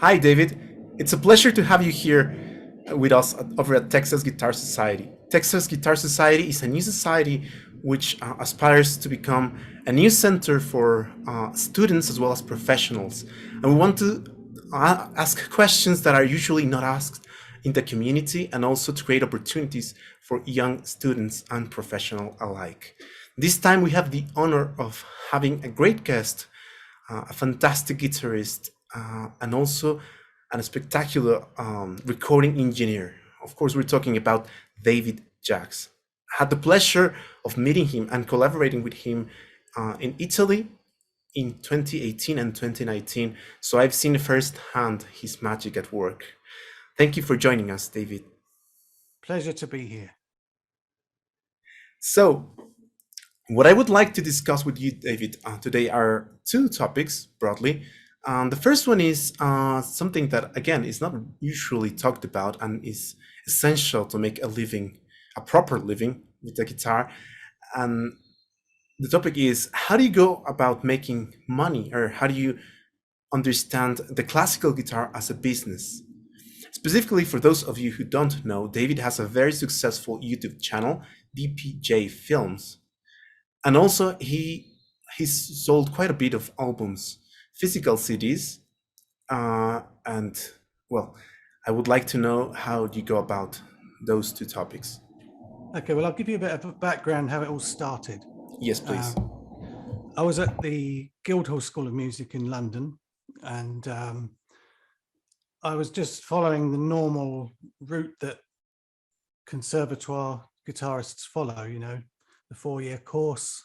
Hi, David. It's a pleasure to have you here with us over at Texas Guitar Society. Texas Guitar Society is a new society which aspires to become a new center for students as well as professionals. And we want to ask questions that are usually not asked in the community and also to create opportunities for young students and professional alike. This time we have the honor of having a great guest, a fantastic guitarist, and also a spectacular recording engineer. Of course, we're talking about David Jaggs. I had the pleasure of meeting him and collaborating with him in Italy in 2018 and 2019. So I've seen firsthand his magic at work. Thank you for joining us, David. Pleasure to be here. So, what I would like to discuss with you, David, today are two topics broadly. The first one is something that, again, is not usually talked about and is essential to make a living, a proper living with the guitar. And the topic is, how do you go about making money, or how do you understand the classical guitar as a business? Specifically, for those of you who don't know, David has a very successful YouTube channel, DPJ Films. And also he's sold quite a bit of albums, physical CDs, and well, I would like to know how you go about those two topics. Okay, well, I'll give you a bit of a background how it all started. Yes, please. I was at the Guildhall School of Music in London, and I was just following the normal route that conservatoire guitarists follow, you know, the 4-year course,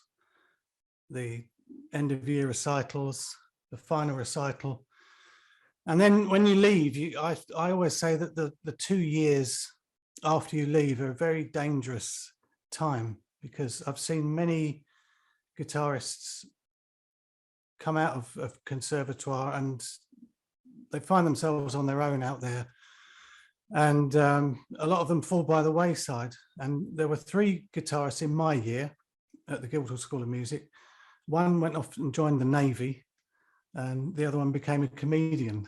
the end of year recitals, the final recital. And then when you leave, I always say that the 2 years after you leave are a very dangerous time, because I've seen many guitarists come out of conservatoire and they find themselves on their own out there. And a lot of them fall by the wayside. And there were 3 guitarists in my year at the Guildhall School of Music. One went off and joined the Navy, and the other one became a comedian.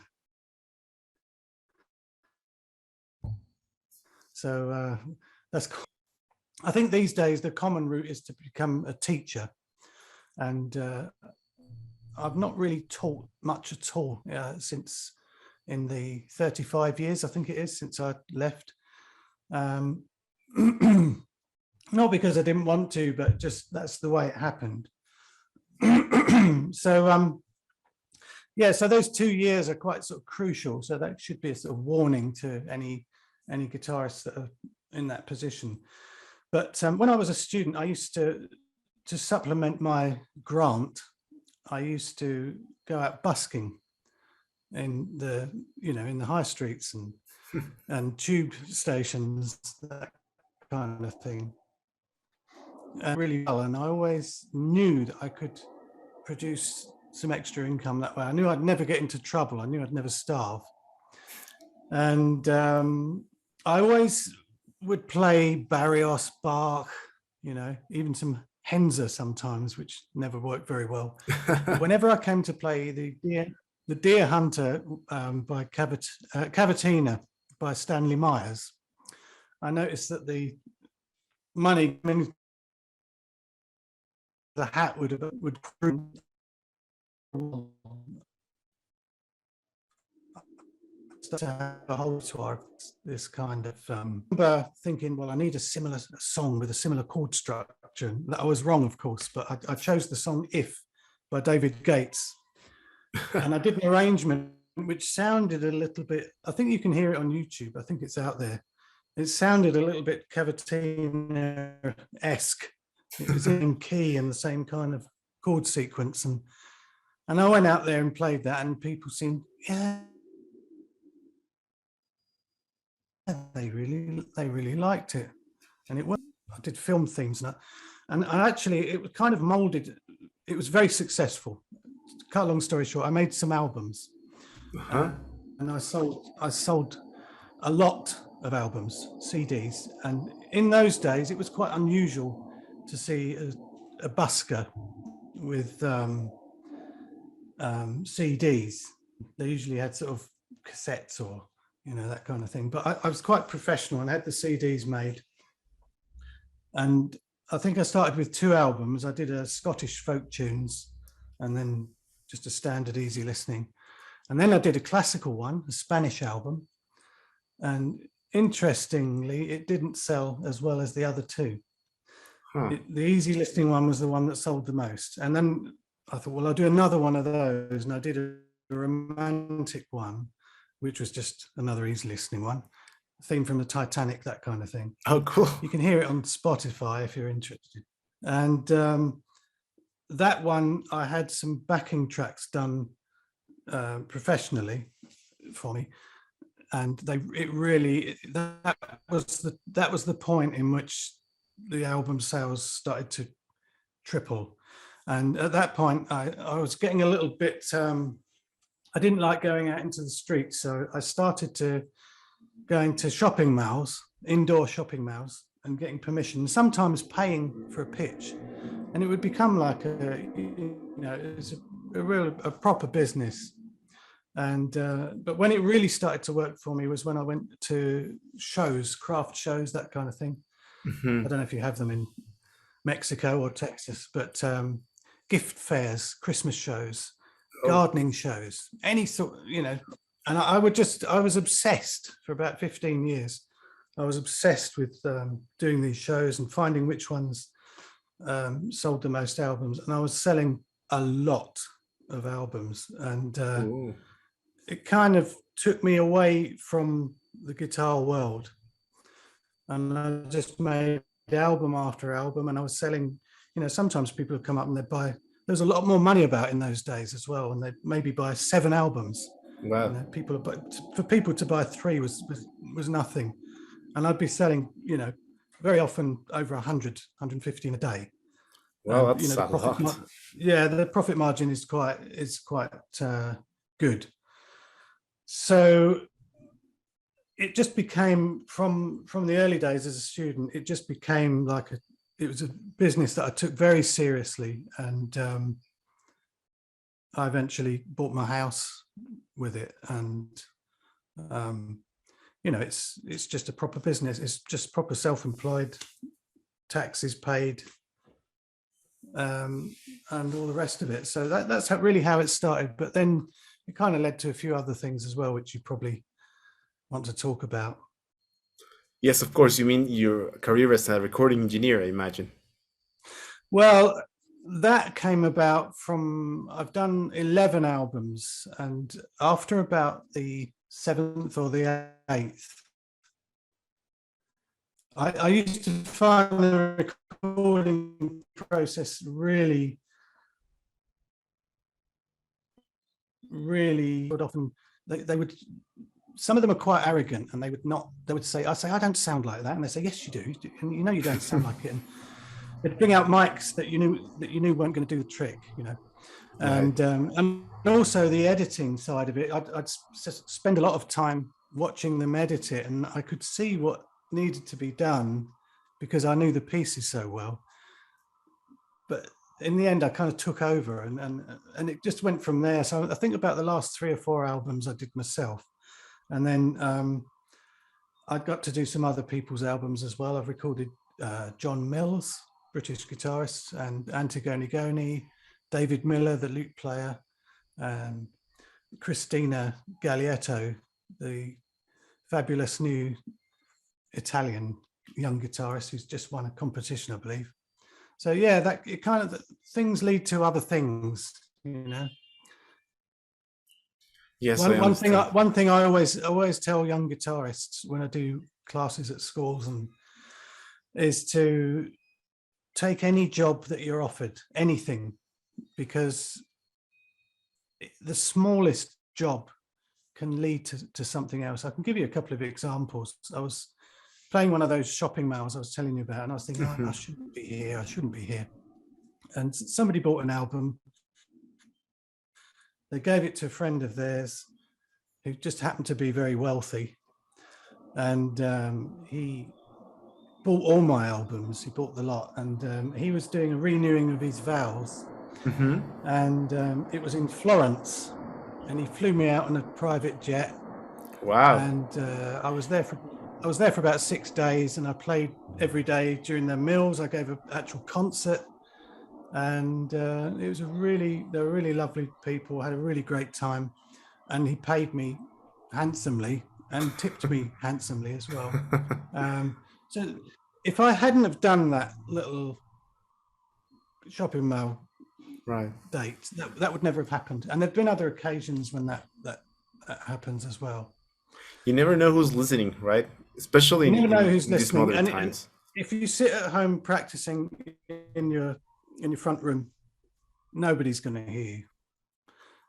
So that's, I think these days the common route is to become a teacher. And I've not really taught much at all since in the 35 years, I think it is, since I left. Not because I didn't want to, but just that's the way it happened. So yeah, so those 2 years are quite sort of crucial. So that should be a sort of warning to any guitarists that are in that position. But when I was a student, I used to supplement my grant, I used to go out busking in the, you know, in the high streets and tube stations, that kind of thing. Really well, and I always knew that I could produce some extra income that way. I knew I'd never get into trouble. I knew I'd never starve. And I always would play Barrios, Bach, you know, even some Henzer sometimes, which never worked very well. But whenever I came to play the Deer Hunter by Cavatina by Stanley Myers, I noticed that the money, I mean, the hat would to have a whole tour, this kind of remember thinking, well, I need a similar song with a similar chord structure. I was wrong, of course, but I chose the song If by David Gates. And I did an arrangement which sounded a little bit, I think you can hear it on YouTube, I think it's out there. It sounded a little bit Cavatina-esque. It was in key and the same kind of chord sequence. And I went out there and played that, and people seemed, yeah, they really liked it. And it was, I did film themes, and actually it was kind of molded. It was very successful. To cut a long story short, I made some albums, and I sold a lot of albums, CDs. And in those days, it was quite unusual to see a busker with CDs. They usually had sort of cassettes or, that kind of thing. But I was quite professional and had the CDs made. And I think I started with 2 albums. I did a Scottish folk tunes and then just a standard easy listening. And then I did a classical one, a Spanish album. And interestingly, it didn't sell as well as the other 2. The easy listening one was the one that sold the most. And then I thought, well, I'll do another one of those. And I did a romantic one, which was just another easy listening one, theme from the Titanic, that kind of thing. Oh, cool. You can hear it on Spotify if you're interested. And that one, I had some backing tracks done professionally for me. And that was the point in which the album sales started to triple. And at that point, I was getting a little bit, I didn't like going out into the streets. So I started to going to shopping malls, indoor shopping malls, and getting permission, sometimes paying for a pitch. And it would become like it's a proper business. And but when it really started to work for me was when I went to shows, craft shows, that kind of thing. I don't know if you have them in Mexico or Texas, but gift fairs, Christmas shows, gardening shows, any sort, and I was obsessed for about 15 years. I was obsessed with doing these shows and finding which ones sold the most albums. And I was selling a lot of albums. And it kind of took me away from the guitar world. And I just made album after album, and I was selling, sometimes people would come up and they'd buy, there's a lot more money about in those days as well, and they'd maybe buy 7 albums. Wow. For people to buy 3 was nothing. And I'd be selling, very often over 100, 150 in a day. Well, that's a lot. The profit margin is quite good. So it just became from the early days as a student, it just became it was a business that I took very seriously. And I eventually bought my house with it. And, it's just a proper business. It's just proper self-employed, taxes paid, and all the rest of it. So that's really how it started. But then it kind of led to a few other things as well, which you probably want to talk about. Yes, of course. You mean your career as a recording engineer, I imagine. Well, that came about from, I've done 11 albums, and after about the 7th or the 8th, I used to find the recording process really often, they would, some of them are quite arrogant, and they would say, I don't sound like that. And they say, yes, you do. And you don't sound like it. And they'd bring out mics that you knew weren't going to do the trick, And also the editing side of it, I'd spend a lot of time watching them edit it, and I could see what needed to be done because I knew the pieces so well. But in the end, I kind of took over, and it just went from there. So I think about the last 3 or 4 albums I did myself. And then I got to do some other people's albums as well. I've recorded John Mills, British guitarist, and Antigone Goni, David Miller, the lute player, Christina Gaglietto, the fabulous new Italian young guitarist who's just won a competition, I believe. So yeah, that it kind of, things lead to other things, Yes. One thing I always tell young guitarists when I do classes at schools is to take any job that you're offered, anything, because the smallest job can lead to something else. I can give you a couple of examples. I was playing one of those shopping malls I was telling you about, and I was thinking, I shouldn't be here. And somebody bought an album. They gave it to a friend of theirs who just happened to be very wealthy. And he bought all my albums. He bought the lot. And he was doing a renewing of his vows. And it was in Florence. And he flew me out on a private jet. Wow. and I was there for about 6 days, and I played every day during their meals. I gave an actual concert, and it was they were really lovely people. I had a really great time, and he paid me handsomely and tipped me handsomely as well. So if I hadn't have done that little shopping mall Right. date, that would never have happened. And there've been other occasions when that happens as well. You never know who's listening, right? Especially You never know who's in these listening, modern and times. if you sit at home practicing in your front room, nobody's going to hear you.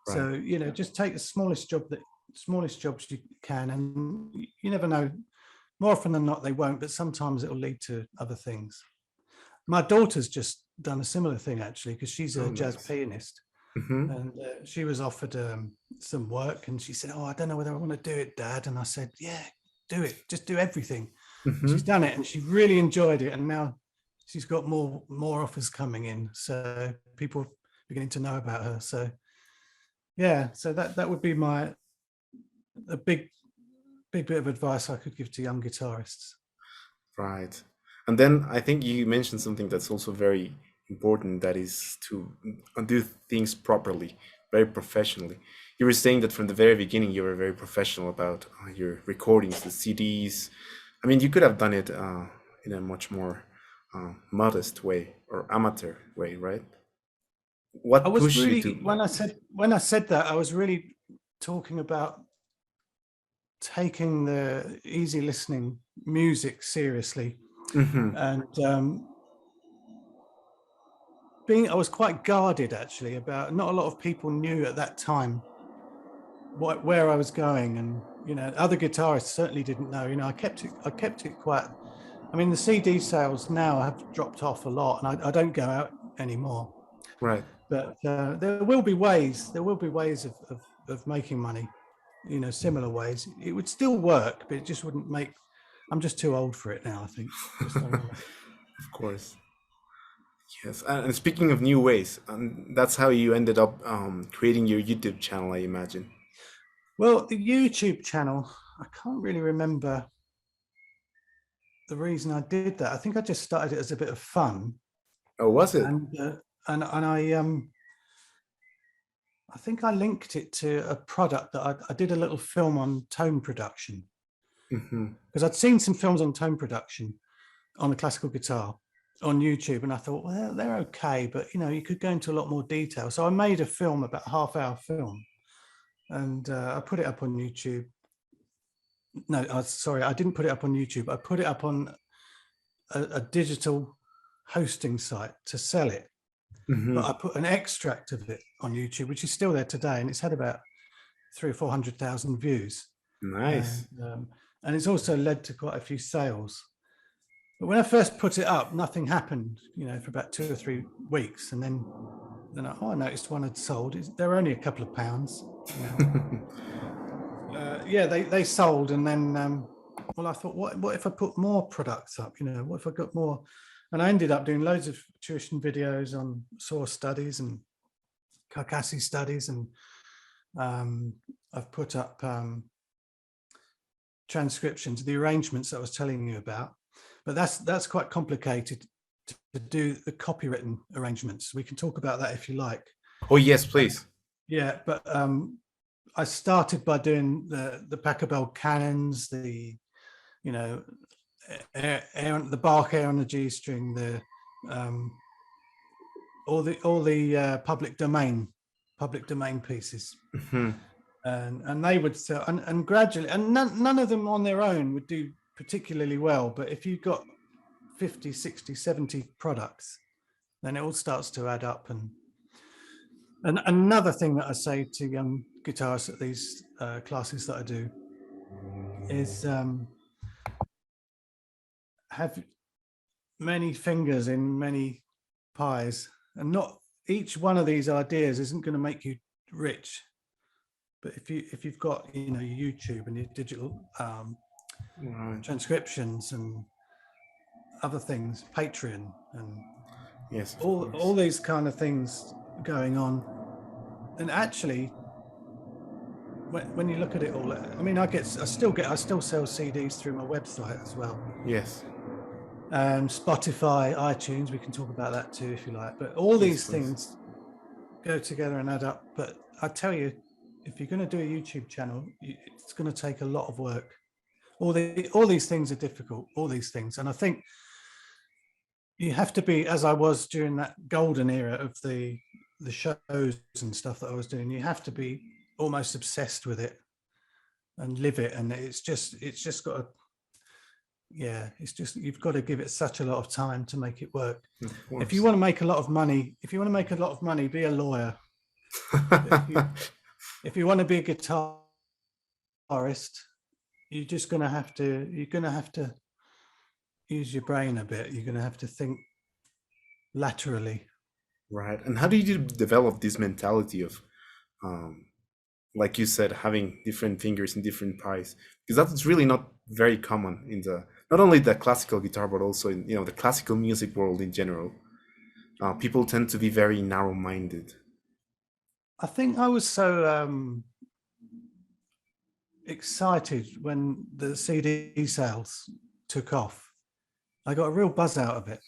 Right. So just take the smallest jobs you can, and you never know. More often than not, they won't, but sometimes it'll lead to other things. My daughter's just done a similar thing, actually, because she's Oh, a jazz nice. pianist, Mm-hmm. and she was offered some work, and she said, "Oh, I don't know whether I want to do it, Dad." And I said, "Yeah, do it. Just do everything." And Mm-hmm. she's done it, and she really enjoyed it, and now she's got more offers coming in, so people are beginning to know about her. So yeah, so that would be a big bit of advice I could give to young guitarists. Right. And then I think you mentioned something that's also very important, that is to do things properly, very professionally. You were saying that from the very beginning you were very professional about your recordings, the CDs. I mean, you could have done it in a much more modest way or amateur way, right? I What was pushed you really to? when I said that, I was really talking about taking the easy listening music seriously, Hmm. and I was quite guarded, actually, about, not a lot of people knew at that time where I was going, and other guitarists certainly didn't know. I kept it quite. I mean, the CD sales now have dropped off a lot, and I don't go out anymore. Right. But there will be ways. There will be ways of making money. Similar ways. It would still work, but it just wouldn't make. I'm just too old for it now, I think. Just don't want to. Of course. Yes. And speaking of new ways, that's how you ended up creating your YouTube channel, I imagine. Well, the YouTube channel, I can't really remember the reason I did that. I think I just started it as a bit of fun, Oh, was it? and I think I linked it to a product that I did a little film on tone production, Hmm. because I'd seen some films on tone production on the classical guitar on YouTube, and I thought, well, they're okay, but you could go into a lot more detail. So I made a film, about a half-hour film, and I put it up on YouTube. No, sorry, I didn't put it up on YouTube. I put it up on a digital hosting site to sell it. But Hmm. I put an extract of it on YouTube, which is still there today, and it's had about 300,000 or 400,000 views, and Nice. and it's also led to quite a few sales. But when I first put it up, nothing happened, for about 2 or 3 weeks, and then I noticed one had sold. They're only a couple of pounds, yeah, they sold, and then well, I thought, what if I put more products up? What if I got more? And I ended up doing loads of tuition videos on source studies and Carcassi studies, and I've put up transcriptions, the arrangements that I was telling you about. But that's quite complicated to do, the copywritten arrangements. We can talk about that if you like. Oh, yes, please. Yeah, but I started by doing the Pachelbel canons, the the Bach air on the G string, the all the public domain pieces, Hmm. and they would sell, and gradually, and none of them on their own would do particularly well, but if you've got 50, 60, 70 products, then it all starts to add up. And another thing that I say to young guitarists at these classes that I do is have many fingers in many pies, and not each one of these ideas isn't going to make you rich. But if you've got your YouTube and your digital Right. transcriptions and other things, Patreon, and Yes, of all course. these kind of things going on, then actually when you look at it all, I mean, I still sell CDs through my website as well. Yes. Spotify, iTunes, we can talk about that too if you like. But all Yes, these please. things go together and add up. But I tell you, if you're going to do a YouTube channel, it's going to take a lot of work. All these things are difficult, all these things. And I think you have to be, as I was during that golden era of the shows and stuff that I was doing, you have to be almost obsessed with it and live it. And it's just got to, yeah, it's just, you've got to give it such a lot of time to make it work. If you want to make a lot of money, be a lawyer. If you want to be a guitarist, you're going to have to use your brain a bit. You're going to have to think laterally. Right. And how do you develop this mentality of, like you said, having different fingers in different pies? Because that's really not very common in not only the classical guitar, but also in the classical music world in general. People tend to be very narrow-minded. I think I was so excited when the CD sales took off. I got a real buzz out of it.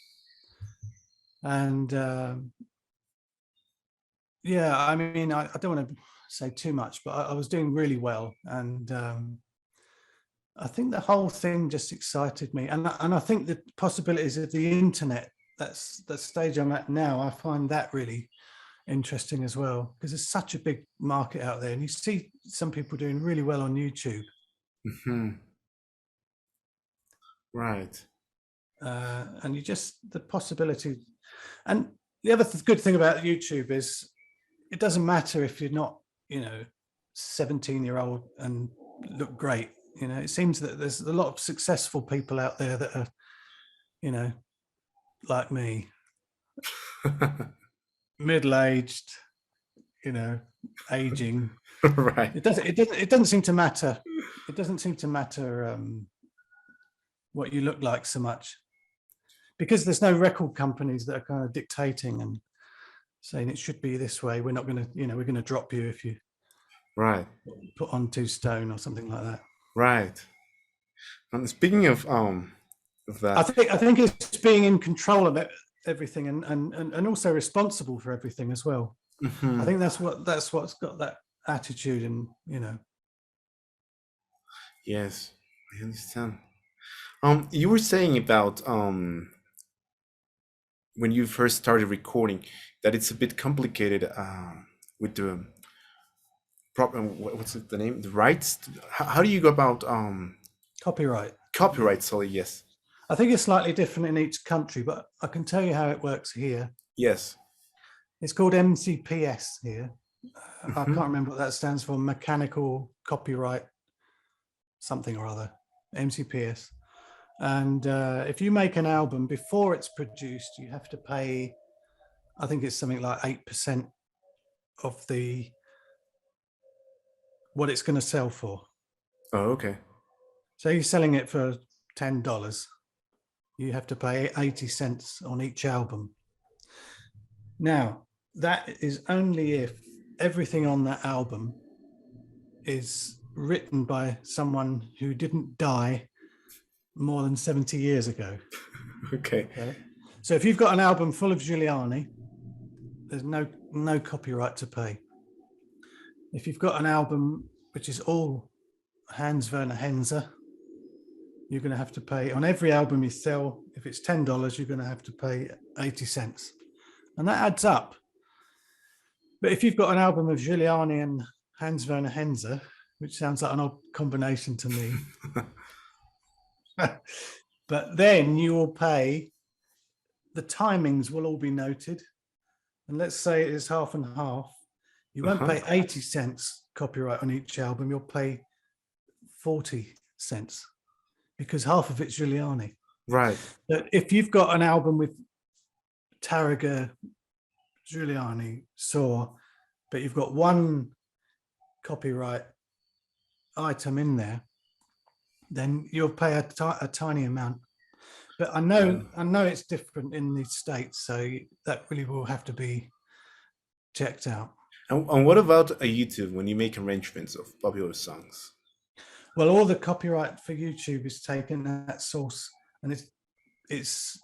And yeah, I mean, I don't want to say too much, but I was doing really well. And I think the whole thing just excited me. And I think the possibilities of the internet, that's the stage I'm at now, I find that really interesting as well, because there's such a big market out there. And you see some people doing really well on YouTube. Mm-hmm. Right. And the possibility. And the other good thing about YouTube is it doesn't matter if you're not, 17-year-old and look great. It seems that there's a lot of successful people out there that are, like me, middle-aged, aging. Right. It doesn't seem to matter. It doesn't seem to matter what you look like so much, because there's no record companies that are kind of dictating and saying it should be this way. We're not going to, we're going to drop you if you Right. put on 2 stone or something like that. Right. And speaking of that, I think it's being in control of everything and also responsible for everything as well. mm-hmm. I think that's what's got that attitude, and Yes, I understand. You were saying about when you first started recording that it's a bit complicated with the problem. What's the name? The rights. How do you go about copyright? Copyright. Sorry. Yes. I think it's slightly different in each country, but I can tell you how it works here. Yes. It's called MCPS here. Mm-hmm. I can't remember what that stands for. Mechanical Copyright something or other. MCPS. And if you make an album before it's produced, you have to pay, I think it's something like 8% of what it's going to sell for. Oh, okay. So you're selling it for $10. You have to pay 80 cents on each album. Now, that is only if everything on that album is written by someone who didn't die more than 70 years ago. Okay. So if you've got an album full of Giuliani, there's no copyright to pay. If you've got an album which is all Hans Werner Henze, you're going to have to pay on every album you sell. If it's $10, you're going to have to pay 80 cents. And that adds up. But if you've got an album of Giuliani and Hans Werner Henze, which sounds like an odd combination to me, but then you will pay, the timings will all be noted. And let's say it is half and half. You won't pay 80 cents copyright on each album. You'll pay 40 cents because half of it's Giuliani. Right. But if you've got an album with Tarraga, Giuliani, Saw, but you've got one copyright item in there, then you'll pay a tiny amount. But I know it's different in the States, so that really will have to be checked out. And what about a YouTube when you make arrangements of popular songs? Well, all the copyright for YouTube is taken at source, and it's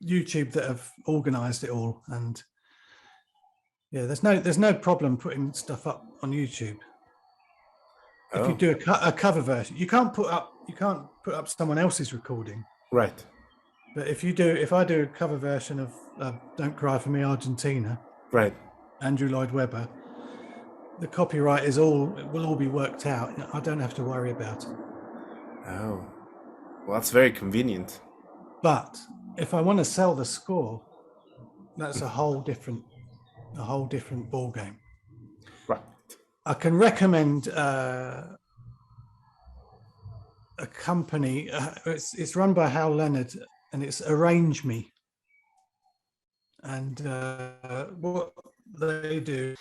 YouTube that have organized it all. And yeah, there's no problem putting stuff up on YouTube. If you Oh, do a cover version, you can't put up someone else's recording. right, But if I do a cover version of "Don't Cry for Me, Argentina," right. Andrew Lloyd Webber, the copyright will all be worked out. I don't have to worry about it. Oh, well, that's very convenient. But if I want to sell the score, that's a whole different ball game. Right. I can recommend a company. It's run by Hal Leonard, and it's Arrange Me. And what they do,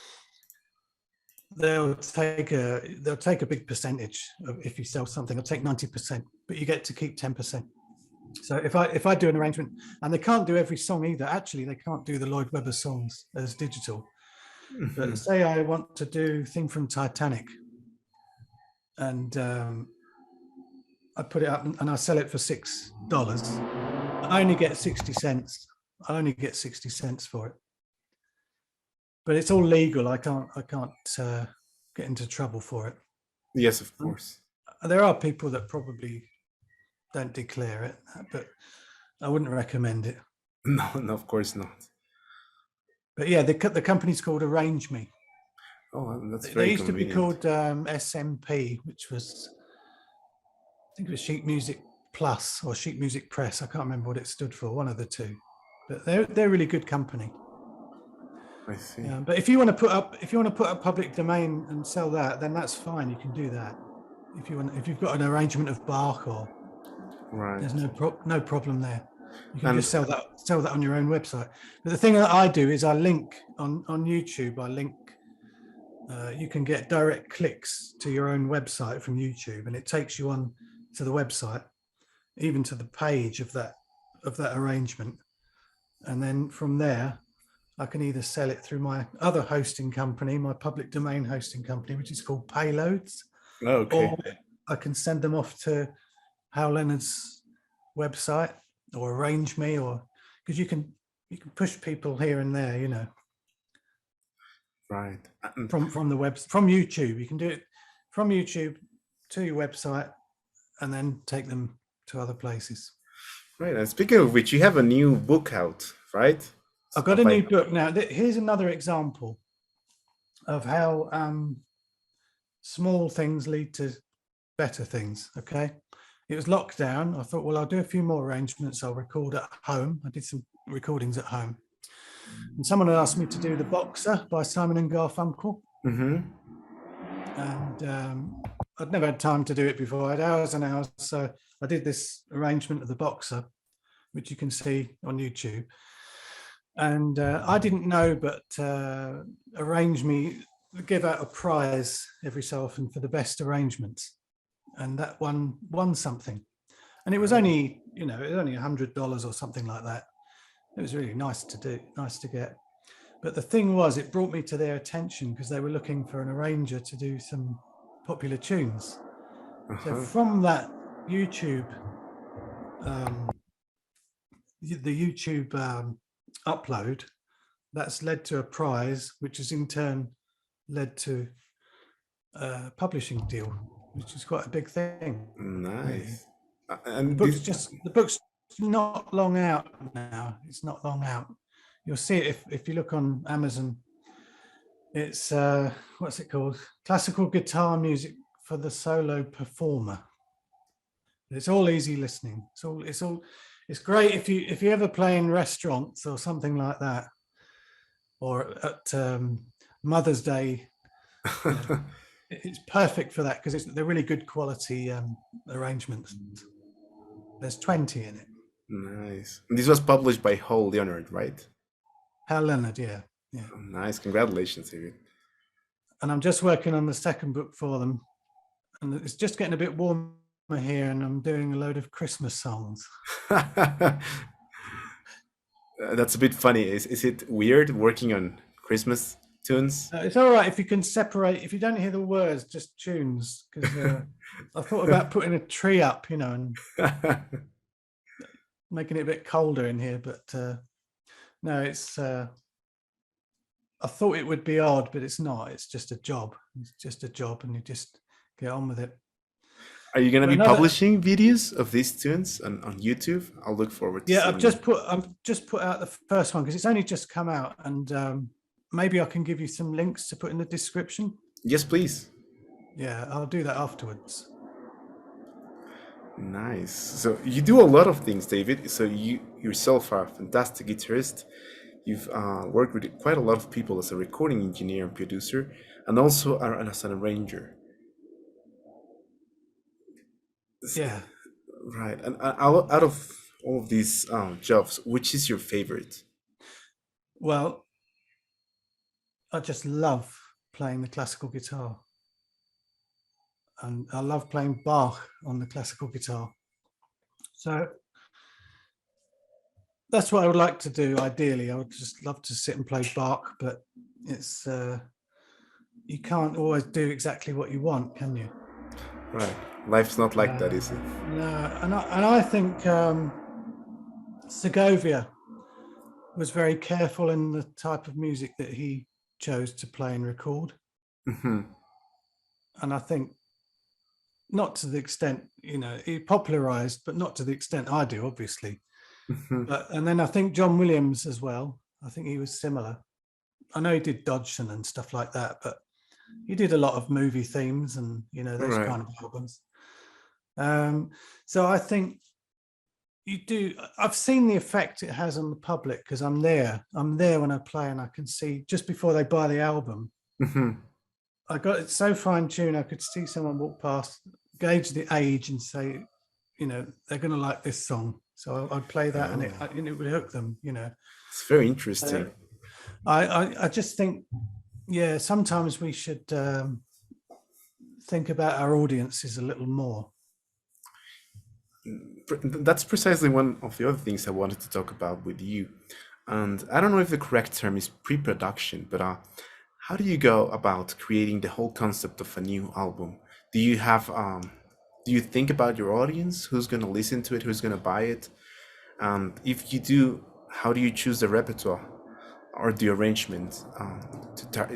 they'll take a big percentage of, if you sell something, they'll take 90%, but you get to keep 10%. So if I do an arrangement, and they can't do every song either. Actually, they can't do the Lloyd Webber songs as digital. But say I want to do Thing from Titanic, and I put it up and I sell it for $6. I only get 60 cents. I only get 60 cents for it. But it's all legal. I can't get into trouble for it. Yes, of course. There are people that probably don't declare it, but I wouldn't recommend it. No, no, of course not. But yeah, the company's called Arrange Me. Oh, that's They very used to be convenient. called SMP, which was, I think it was Sheet Music Plus or Sheet Music Press. I can't remember what it stood for, one of the two. But they're really good company. I see. But if you want to put up public domain and sell that, then that's fine. You can do that. If you've got an arrangement of Bach, or Right. there's no problem there. You can And just sell that on your own website. But the thing that I do is I link on YouTube. I link. You can get direct clicks to your own website from YouTube, and it takes you on to the website, even to the page of that arrangement. And then from there, I can either sell it through my other hosting company, my public domain hosting company, which is called Payloads, okay. or I can send them off to Hal Leonard's website, or Arrange Me, or because you can push people here and there, Right. from the web, from YouTube. You can do it from YouTube to your website, and then take them to other places. Right. And speaking of which, you have a new book out, right? I've got a new book now. Here's another example of how small things lead to better things. Okay. It was lockdown. I thought, well, I'll do a few more arrangements. I'll record at home. I did some recordings at home. And someone had asked me to do The Boxer by Simon and Garfunkel. Mm-hmm. And I'd never had time to do it before. I had hours and hours. So I did this arrangement of The Boxer, which you can see on YouTube. And I didn't know, but Arrange Me give out a prize every so often for the best arrangements, and that one won something. And it was only, it was only $100 or something like that. It was really nice to get. But the thing was, it brought me to their attention because they were looking for an arranger to do some popular tunes. So from that YouTube, the YouTube upload, that's led to a prize, which has in turn led to a publishing deal, which is quite a big thing. Nice. Really. And the book's not long out now. It's not long out. You'll see it if you look on Amazon. It's what's it called? Classical Guitar Music for the Solo Performer. It's all easy listening. It's great if you ever play in restaurants or something like that, or at Mother's Day. It's perfect for that because they're really good quality arrangements. There's 20 in it. Nice. And this was published by Hal Leonard, right? Hal Leonard, yeah. Oh, nice. Congratulations, David. And I'm just working on the second book for them, and it's just getting a bit warmer here, and I'm doing a load of Christmas songs. That's a bit funny. Is it weird working on Christmas tunes. It's all right if you can separate, if you don't hear the words, just tunes, because I thought about putting a tree up, and making it a bit colder in here, but no, it's I thought it would be odd, but it's not. It's just a job. It's just a job, and you just get on with it. Are you gonna But be another, publishing videos of these tunes on YouTube? I'll look forward to yeah, seeing I've them. just put out the first one because it's only just come out, and maybe I can give you some links to put in the description. Yes, please. Yeah, I'll do that afterwards. Nice. So you do a lot of things, David. So you yourself are a fantastic guitarist. You've worked with quite a lot of people as a recording engineer and producer, and also as an arranger. Yeah. Right. And out of all of these jobs, which is your favorite? Well, I just love playing the classical guitar, and I love playing Bach on the classical guitar. So that's what I would like to do. Ideally, I would just love to sit and play Bach, but it's you can't always do exactly what you want, can you? Right. Life's not like that, is it? No, and I think Segovia was very careful in the type of music that he chose to play and record, Hmm. and I think not to the extent he popularized, but not to the extent I do, obviously. Hmm. And then I think John Williams as well. I think he was similar. I know he did Dodgson and stuff like that, but he did a lot of movie themes and those Right. kind of albums. So I think you do. I've seen the effect it has on the public because I'm there. I'm there when I play, and I can see just before they buy the album. Hmm. I got it so fine tuned. I could see someone walk past, gauge the age, and say, they're going to like this song. So I'd play that, and Oh, it would hook them. it's very Uh, interesting. I just think, yeah, sometimes we should think about our audiences a little more. That's precisely one of the other things I wanted to talk about with you. And I don't know if the correct term is pre-production, but how do you go about creating the whole concept of a new album? Do you have do you think about your audience, who's going to listen to it, who's going to buy it? And if you do, how do you choose the repertoire or the arrangement?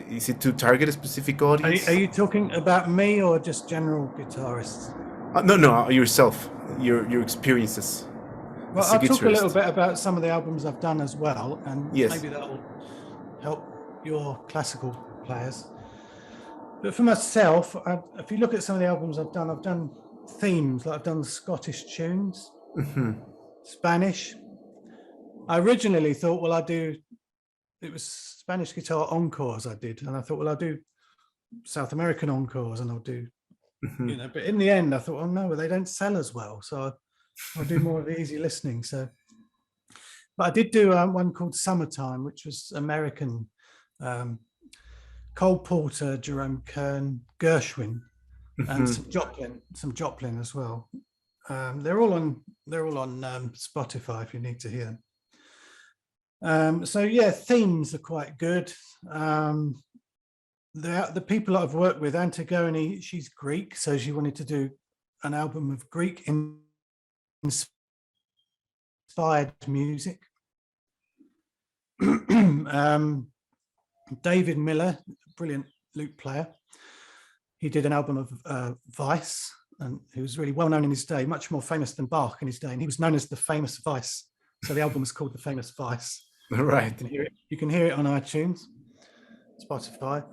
Is it to target a specific Are audience? you talking about me or just general guitarists? No, no, yourself, your experiences Well, as a I'll talk a little guitarist. bit about some of the albums I've done as well, and Yes. maybe that'll help your classical players. But for myself, if you look at some of the albums I've done themes, like I've done Scottish tunes, Hmm. Spanish. I originally thought, well, it was Spanish guitar encores I did, and I thought, well, I'll do South American encores, and I'll do, Hmm. but in the end, I thought, oh no, well, they don't sell as well, so I'll do more of the easy listening. So, but I did do one called Summertime, which was American. Um, Cole Porter, Jerome Kern, Gershwin, and Hmm. some Joplin as well. They're all on Spotify if you need to hear them. So yeah, themes are quite good. The people that I've worked with, Antigone, she's Greek, so she wanted to do an album of Greek inspired music. David Miller, brilliant lute player. He did an album of Vice, and he was really well known in his day, much more famous than Bach in his day, and he was known as the Famous Vice. So the album was called The Famous Vice. Right. You can hear it. You can hear it on iTunes, Spotify.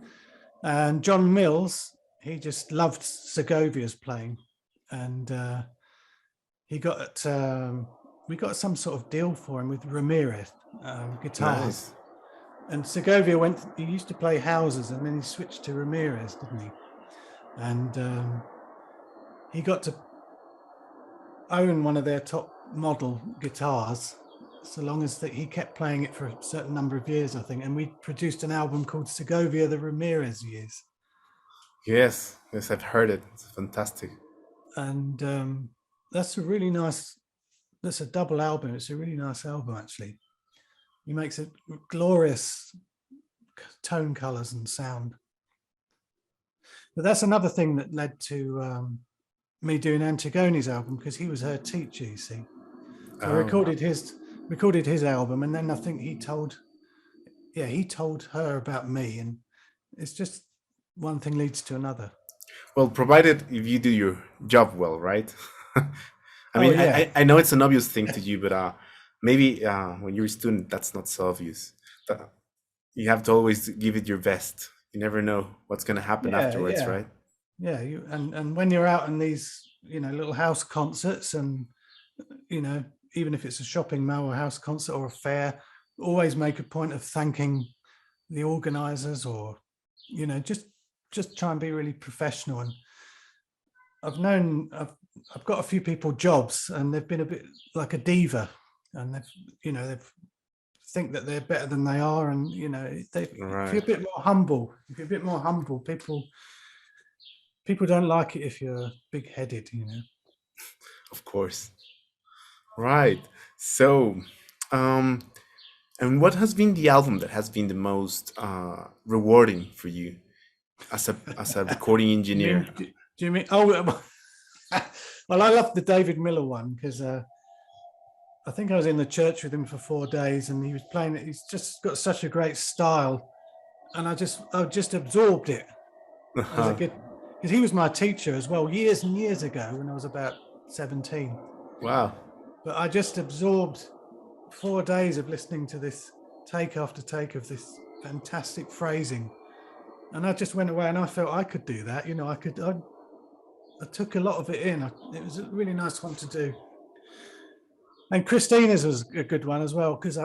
And John Mills, he just loved Segovia's playing, and he got we got some sort of deal for him with Ramirez guitars. Nice. And Segovia he used to play houses, and then he switched to Ramirez, didn't he? And he got to own one of their top model guitars, so long as that he kept playing it for a certain number of years, I think. And we produced an album called Segovia, the Ramirez Years. Yes, yes, I've heard it. It's fantastic. And that's a really nice, that's a double album. It's a really nice album, actually. He makes a glorious tone colors and sound. But that's another thing that led to me doing Antigone's album, because he was her teacher, you see. So I recorded his album, and then I think he told her about me, and it's just one thing leads to another. Well, provided if you do your job well, right? I mean, yeah. I know it's an obvious thing to you, but maybe when you're a student, that's not so obvious. You have to always give it your best. You never know what's going to happen afterwards, right? Yeah, and when you're out in these, little house concerts, and even if it's a shopping mall or house concert or a fair, always make a point of thanking the organizers, or just try and be really professional. And I've got a few people jobs, and they've been a bit like a diva, and they've think that they're better than they are, and if you're a bit more humble, people don't like it if you're big-headed. Of course. Right. So, and what has been the album that has been the most rewarding for you as a recording engineer? Do you mean? Oh, well, I love the David Miller one, because I think I was in the church with him for 4 days, and he was playing it. He's just got such a great style, and I just absorbed it as a good, because he was my teacher as well, years and years ago when I was about 17. Wow. But I just absorbed 4 days of listening to this take after take of this fantastic phrasing, and I just went away and I felt I could do that. I took a lot of it in. It was a really nice one to do. And Christina's was a good one as well, because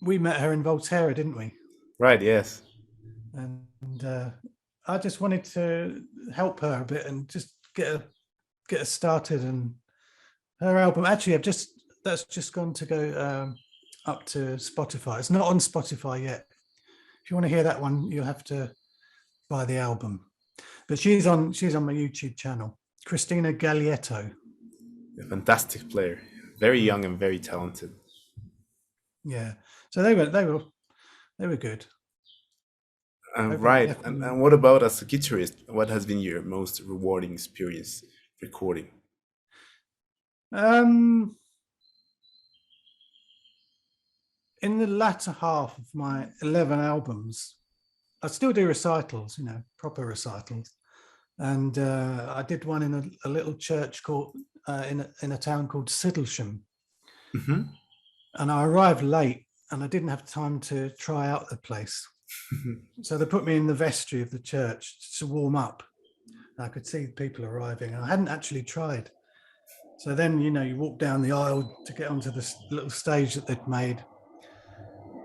we met her in Volterra, didn't we? Right, yes. And I just wanted to help her a bit and just get her started. And her album, actually, that's just gone to go up to Spotify. It's not on Spotify yet. If you want to hear that one, you'll have to buy the album. But she's on my YouTube channel, Christina Gaglietto. A fantastic player, very young and very talented. Yeah, so they were good. Right, and what about as a guitarist? What has been your most rewarding experience recording? In the latter half of my 11 albums, I still do recitals, proper recitals. And I did one in a little church called in a town called Siddlesham. Mm-hmm. And I arrived late, and I didn't have time to try out the place. So they put me in the vestry of the church to warm up. I could see people arriving, and I hadn't actually tried. So then, you walk down the aisle to get onto this little stage that they'd made.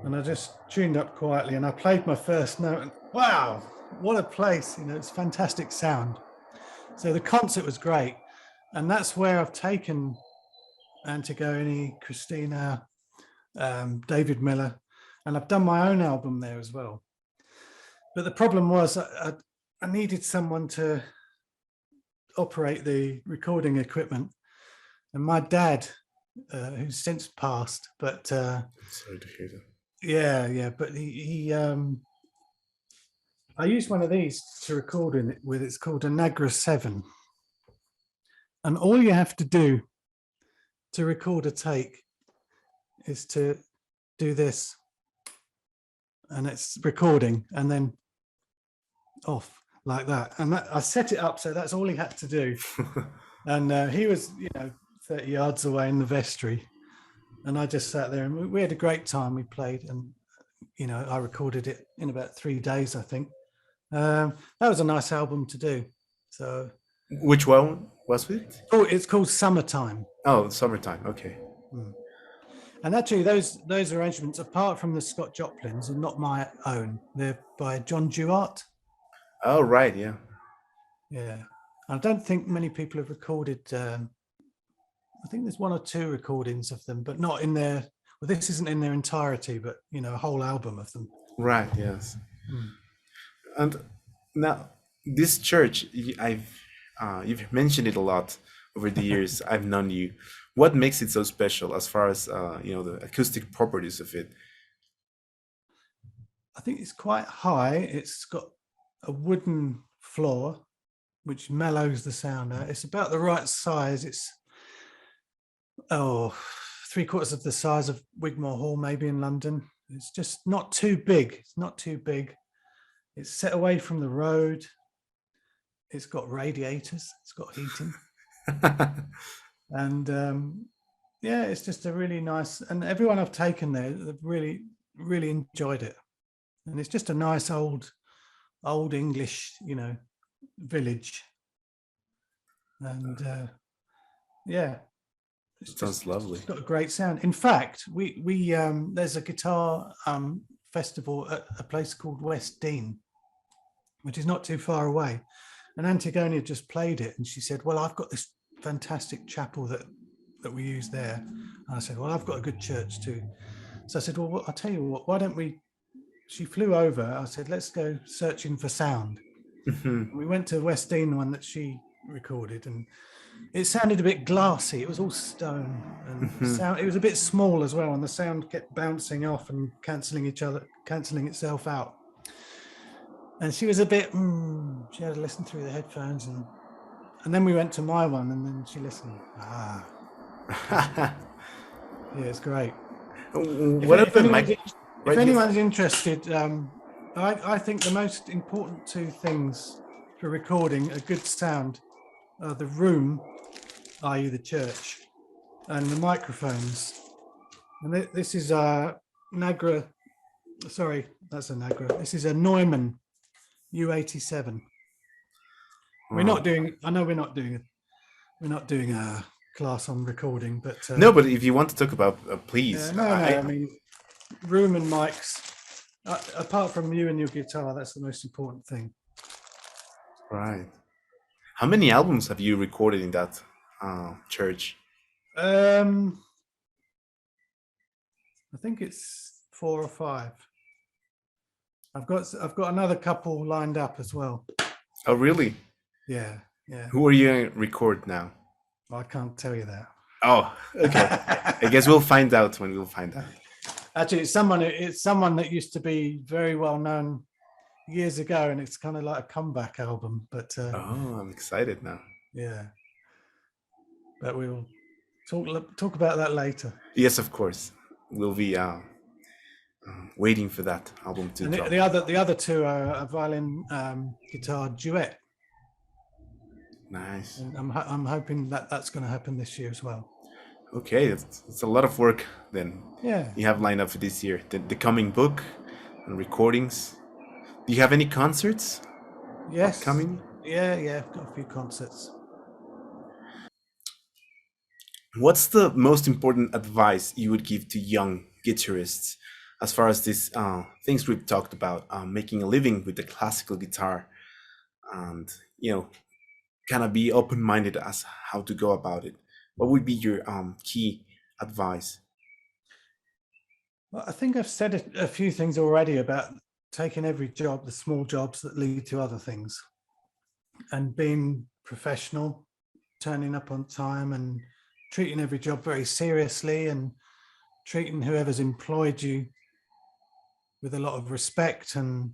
And I just tuned up quietly, and I played my first note, and wow, what a place. It's fantastic sound. So the concert was great. And that's where I've taken Antigone, Christina, David Miller, and I've done my own album there as well. But the problem was I needed someone to operate the recording equipment. And my dad, who's since passed, but sorry to hear that. Yeah, but he I used one of these to record in it with. It's called a Nagra 7. And all you have to do to record a take is to do this, and it's recording, and then off like that. And I set it up so that's all he had to do. And he was 30 yards away in the vestry, and I just sat there, and we had a great time. We played, and I recorded it in about 3 days, I think. That was a nice album to do. So which one was it? Oh, it's called Summertime. Oh, Summertime. Okay. And actually, those arrangements, apart from the Scott Joplin's, are not my own. They're by John Duart. Oh, right. Yeah. Yeah. I don't think many people have recorded. I think there's 1 or 2 recordings of them, but not in their. Well, this isn't in their entirety, but a whole album of them. Right. Yes. And now this church, you've mentioned it a lot over the years. I've known you. What makes it so special as far as the acoustic properties of it? I think it's quite high. It's got a wooden floor, which mellows the sound out. It's about the right size. It's, oh, 3/4 of the size of Wigmore Hall, maybe in London. It's just not too big. It's not too big. It's set away from the road. It's got radiators. It's got heating. And yeah, it's just a really nice, and everyone I've taken there, they've really, really enjoyed it. And it's just a nice old English, village. And yeah, it's Sounds lovely. got a great sound. In fact, we there's a guitar festival at a place called West Dean, which is not too far away. And Antigone just played it, and she said, "Well, I've got this fantastic chapel that we use there." And I said, "Well, I've got a good church too." So I said, "Well, I'll tell you what. Why don't we?" She flew over. I said, "Let's go searching for sound." We went to West Dean, the one that she recorded, and it sounded a bit glassy. It was all stone, and sound. It was a bit small as well, and the sound kept bouncing off and cancelling itself out. And she was a bit. She had to listen through the headphones, and then we went to my one, and then she listened. Yeah, it's great. If anyone's interested, I think the most important two things for recording a good sound are the room, i.e. the church, and the microphones. And this is a Nagra, sorry, that's a Nagra. This is a Neumann U87. We're not doing, I know we're not doing a class on recording, but no, but if you want to talk about, please. I mean, room and mics. Apart from you and your guitar, that's the most important thing. Right. How many albums have you recorded in that church? I think it's 4 or 5. I've got another couple lined up as well. Oh, really? Yeah. Who are you going to record now? I can't tell you that. Oh, okay. I guess we'll find out when we'll find out. Actually, it's someone that used to be very well known years ago, and it's kind of like a comeback album. But oh, I'm excited now. Yeah, but we'll talk about that later. Yes, of course. We'll be waiting for that album to drop. The other two are a violin guitar duet. Nice. And I'm hoping that's going to happen this year as well. Okay, it's a lot of work then. Yeah. You have lined up for this year. The coming book and recordings. Do you have any concerts? Yes. Upcoming? Yeah, I've got a few concerts. What's the most important advice you would give to young guitarists as far as these things we've talked about, making a living with the classical guitar, and kind of be open-minded as how to go about it? What would be your key advice? Well, I think I've said a few things already about taking every job, the small jobs that lead to other things, and being professional, turning up on time, and treating every job very seriously, and treating whoever's employed you with a lot of respect, and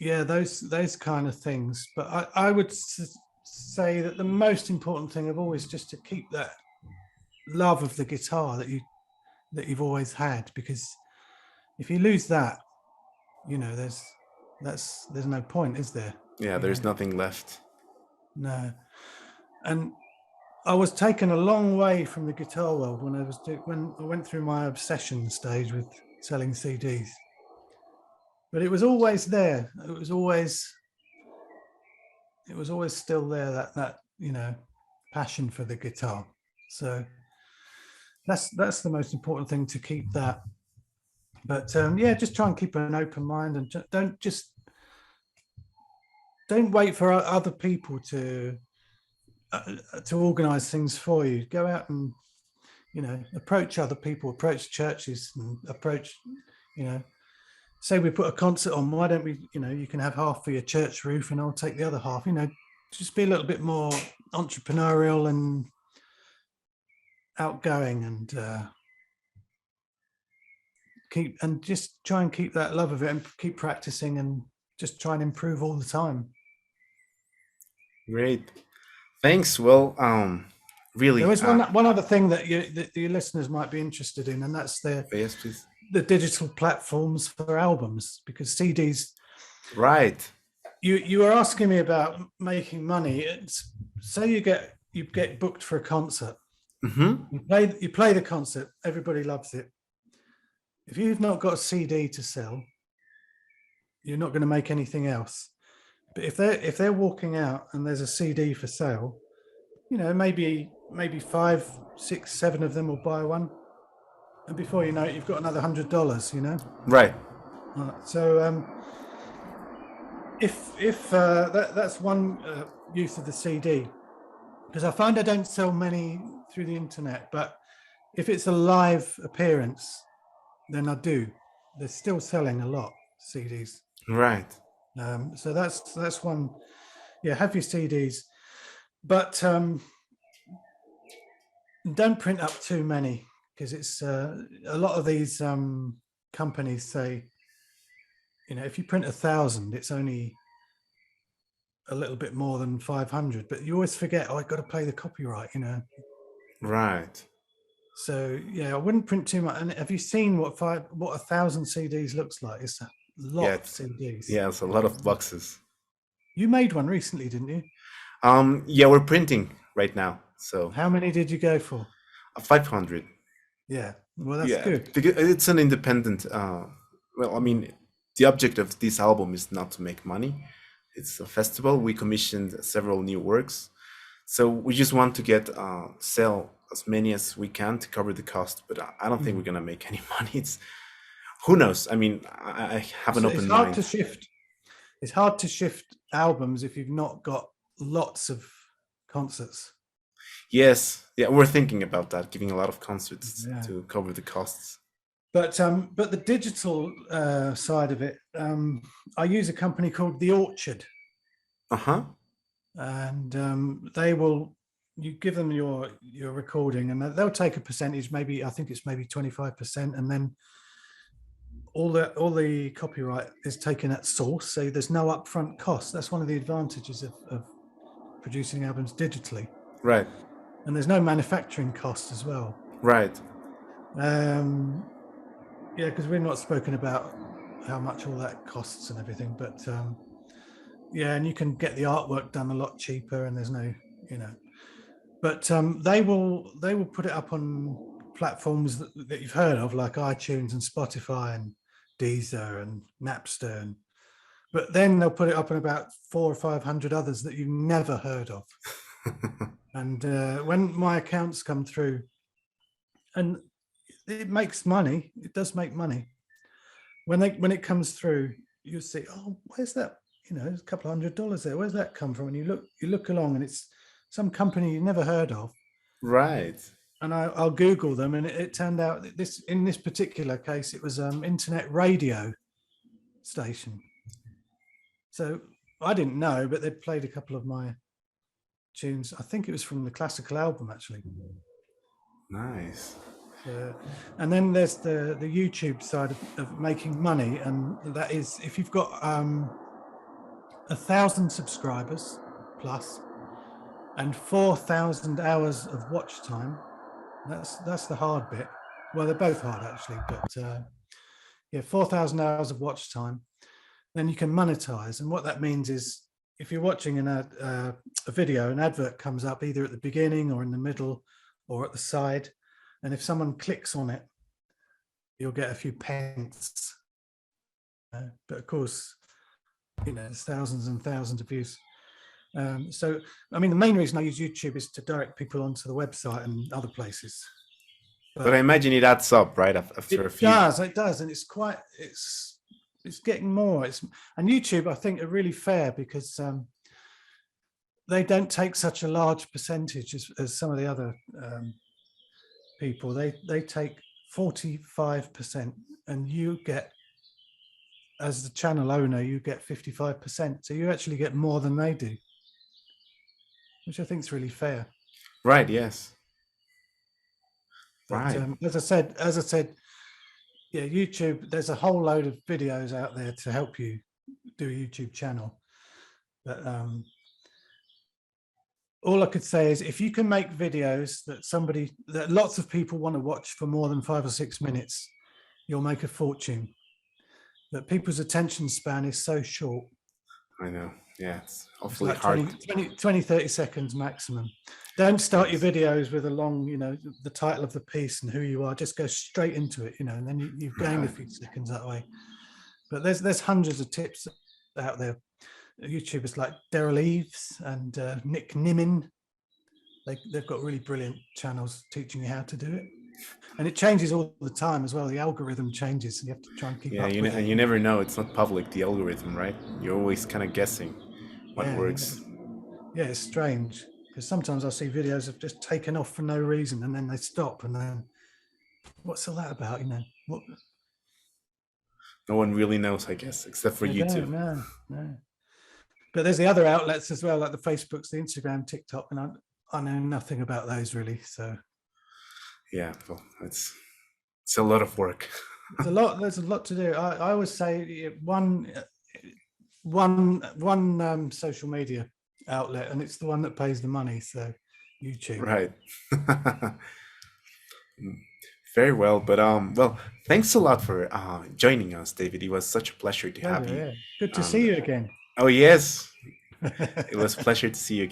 those kind of things. But I would say that the most important thing of always just to keep that love of the guitar that you've always had, because if you lose that, there's no point, is there? Yeah, there's nothing left. No. And I was taken a long way from the guitar world when I went through my obsession stage with selling CDs. But it was always there. It was always still there, that passion for the guitar. So that's the most important thing, to keep that. But just try and keep an open mind, and don't wait for other people to organize things for you. Go out and approach other people, approach churches, and approach say we put a concert on, why don't we, you can have half for your church roof and I'll take the other half. Just be a little bit more entrepreneurial and outgoing, and just try and keep that love of it and keep practicing and just try and improve all the time. Great. Thanks. Well, really. There is one other thing that your listeners might be interested in, and that's Yes, please. the digital platforms for albums, because CDs. Right. You were asking me about making money. Say you get booked for a concert. Mm-hmm. You play the concert. Everybody loves it. If you've not got a CD to sell, you're not going to make anything else. But if they're walking out and there's a CD for sale, maybe 5, 6, 7 of them will buy one, and before you know it, you've got another $100. Right. So if that's one use of the CD, because I find I don't sell many through the internet, but if it's a live appearance, then I do. They're still selling a lot, CDs. Right. So that's one. Yeah, have your CDs, but don't print up too many, because it's a lot of these companies say, if you print 1,000, it's only a little bit more than 500, but you always forget, I've got to pay the copyright, Right. So yeah, I wouldn't print too much. And have you seen what 1,000 CDs looks like? It's a lot of CDs. Yeah, it's a lot of boxes. You made one recently, didn't you? Yeah, we're printing right now. So how many did you go for? 500. Yeah, well, that's good. Because it's an independent. Well, I mean, the object of this album is not to make money. It's a festival. We commissioned several new works, so we just want to sell as many as we can to cover the cost. But I don't think we're gonna make any money. Who knows? I mean, I have an open mind. It's hard to shift albums if you've not got lots of concerts. Yes, yeah, we're thinking about that, giving a lot of concerts to cover the costs. But the digital side of it, I use a company called The Orchard. And you give them your recording, and they'll take a percentage. Maybe I think it's maybe 25%, and then all the copyright is taken at source, so there's no upfront cost. That's one of the advantages of producing albums digitally. Right. And there's no manufacturing cost as well. Right. Yeah, because we've not spoken about how much all that costs and everything, but yeah, and you can get the artwork done a lot cheaper, and there's no, but they will put it up on platforms that you've heard of, like iTunes and Spotify and Deezer and Napster, but then they'll put it up on about 400 or 500 others that you've never heard of. And when my accounts come through, and it makes money, it does make money. When it comes through, you see, oh, where's that? There's a couple of $100 there. Where's that come from? And you look along, and it's some company you never heard of. Right. And I'll Google them, and it turned out that in this particular case, it was internet radio station. So I didn't know, but they'd played a couple of my tunes. I think it was from the classical album, actually. Nice. And then there's the YouTube side of making money, and that is if you've got 1,000 subscribers plus and 4,000 hours of watch time. That's the hard bit. Well, they're both hard actually, but yeah, 4,000 hours of watch time. Then you can monetize, and what that means is if you're watching a video, an advert comes up either at the beginning or in the middle or at the side, and if someone clicks on it, you'll get a few pence. But of course, there's thousands and thousands of views. So, I mean, the main reason I use YouTube is to direct people onto the website and other places. But I imagine it adds up, right? After a few. It does, and it's getting more. And YouTube, I think, are really fair because they don't take such a large percentage as some of the other people. They take 45%, and you get, as the channel owner, you get 55%. So you actually get more than they do, which I think is really fair. Right. Yes. But, right. As I said, yeah, YouTube, there's a whole load of videos out there to help you do a YouTube channel. But all I could say is if you can make videos that lots of people want to watch for more than 5 or 6 minutes, you'll make a fortune. That people's attention span is so short. I know. Yeah, it's It's awfully like hard. 20, 30 seconds maximum. Don't start your videos with a long, the title of the piece and who you are. Just go straight into it, and then you've gained a few seconds that way. But there's hundreds of tips out there. YouTubers like Daryl Eves and Nick Nimmin. They've got really brilliant channels teaching you how to do it. And it changes all the time as well. The algorithm changes, so you have to try and keep up with it. And you never know. It's not public, the algorithm, right? You're always kind of guessing what Yeah, works. yeah, it's strange because sometimes I see videos have just taken off for no reason, and then they stop, and then what's all that about? What? No one really knows, I guess, except for YouTube. No. But there's the other outlets as well, like the Facebooks, the Instagram, TikTok, and I know nothing about those really. So yeah, well, it's a lot of work. There's a lot to do. I always say one social media outlet, and it's the one that pays the money. So YouTube. Right. Very well, but well, thanks a lot for joining us, David. It was such a pleasure to have you. Yeah. Good to see you again. Oh yes, it was a pleasure to see you